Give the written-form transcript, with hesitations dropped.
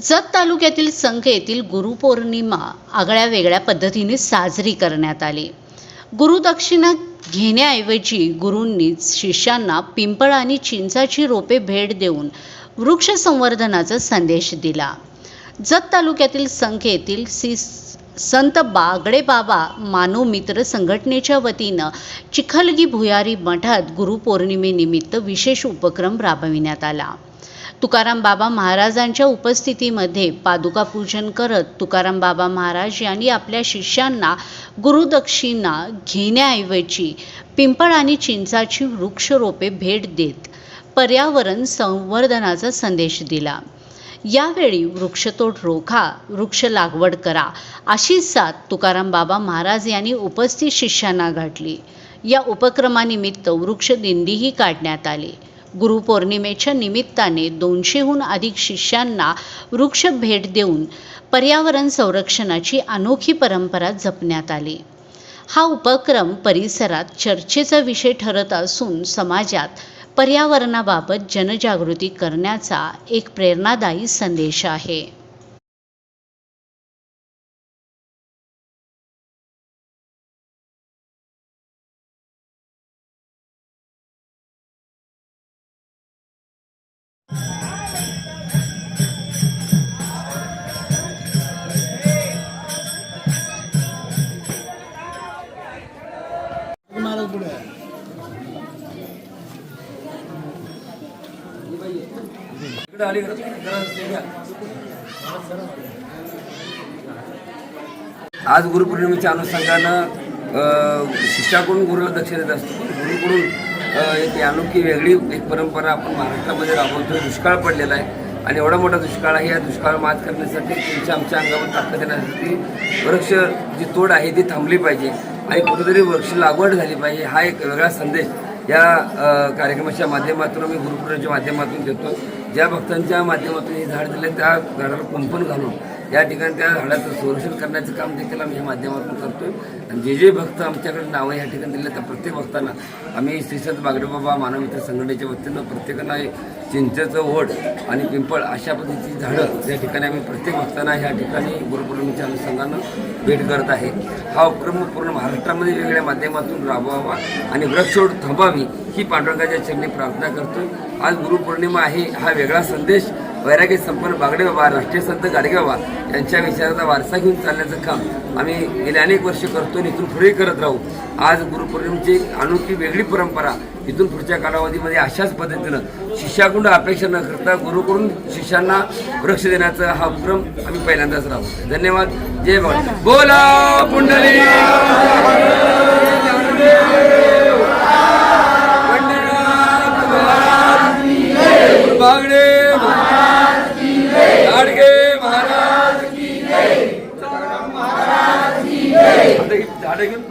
जत तालुक्यातील संख येथील गुरुपौर्णिमा आगळ्या वेगळ्या पद्धतीने साजरी करण्यात आली। गुरुदक्षिणा घेण्याऐवजी गुरूंनीच शिष्यांना पिंपळ आणि चिंचाची रोपे भेट देऊन वृक्ष संवर्धनाचा संदेश दिला। जत तालुक्यातील संख येथील संत बागडे बाबा मानव मित्र संघटनेच्या वतीनं चिखलगी भुयारी मठात गुरुपौर्णिमेनिमित्त विशेष उपक्रम राबविण्यात आला। तुकाराम बाबा महाराजांच्या उपस्थितीमध्ये पादुका पूजन करत तुकाराम बाबा महाराज यांनी आपल्या शिष्यांना गुरुदक्षिणा घेण्याऐवजी पिंपळ आणि चिंचाची वृक्षरोपे भेट देत पर्यावरण संवर्धनाचा संदेश दिला। यावेळी वृक्षतोड रोखा, वृक्ष लागवड करा अशी साथ तुकाराम बाबा महाराज यांनी उपस्थित शिष्यांना घातली। या उपक्रमानिमित्त वृक्ष दिंडीही काढण्यात आली। गुरुपौर्णिमेच्या निमित्ताने 200हून अधिक शिष्यांना वृक्ष भेट देऊन पर्यावरण संरक्षणाची अनोखी परंपरा जपण्यात आली। हा उपक्रम परिसरात चर्चेचा विषय ठरत असून समाजात पर्यावरणाबाबत जनजागृती करण्याचा एक प्रेरणादायी संदेश आहे। आज गुरुपौर्णिमेच्या अनुषंगानं शिष्याकडून गुरुला दक्षिणा देत असतो। गुरुकडून एक अनोखी वेगळी एक परंपरा आपण महाराष्ट्रामध्ये राबवतोय। दुष्काळ पडलेला आहे आणि एवढा मोठा दुष्काळ आहे। या दुष्काळ मात करण्यासाठी तुमच्या आमच्या अंगावर ताकद येण्यासाठी वृक्ष जी तोड आहे ती थांबली पाहिजे आणि कुठेतरी वृक्ष लागवड झाली पाहिजे। हा एक वेगळा संदेश या कार्यक्रमाच्या माध्यमातून आम्ही गुरुपौर्णिमेच्या माध्यमातून देतो। ज्या भक्तांच्या माध्यमातून हे झाड दिले त्या झाडाला कुंपण घालून या ठिकाणी त्या झाडाचं संरक्षण करण्याचं काम देखील आम्ही या माध्यमातून करतोय। आणि जे भक्त आमच्याकडे नावं या ठिकाणी दिले त्या प्रत्येक भक्तांना आम्ही श्री संत बागडे बाबा मानव मित्र संघटनेच्या वतीनं प्रत्येकांना चिंचेचं वड आणि पिंपळ अशा पद्धतीची झाडं या ठिकाणी आम्ही प्रत्येक भक्तांना ह्या ठिकाणी गुरुपौर्णिमेच्या अनुषंगानं भेट करत आहे। हा उपक्रम पूर्ण महाराष्ट्रामध्ये वेगवेगळ्या माध्यमातून राबवावा आणि वृक्षतोड थांबावी ही पांडुरंगाच्या चरणी प्रार्थना करतोय। आज गुरुपौर्णिमा आहे, हा वेगळा संदेश वैराग्य संपन्न बागडे बाबा राष्ट्रीय संत गाडगे बाबा यांच्या विचाराचा वारसा घेऊन चालण्याचं काम आम्ही गेले अनेक वर्ष करतो आणि इथून पुढेही करत राहू। आज गुरुपौर्णिमेची अनोखी वेगळी परंपरा इथून पुढच्या कालावधीमध्ये अशाच पद्धतीनं शिष्याकडून अपेक्षा न करता गुरुकडून शिष्यांना वृक्ष देण्याचा हा उपक्रम आम्ही पहिल्यांदाच राबवतो। धन्यवाद। जय बाबा। बोला पुंडलिक बागडे गाडगे महाराज की जय। झाडे घेऊन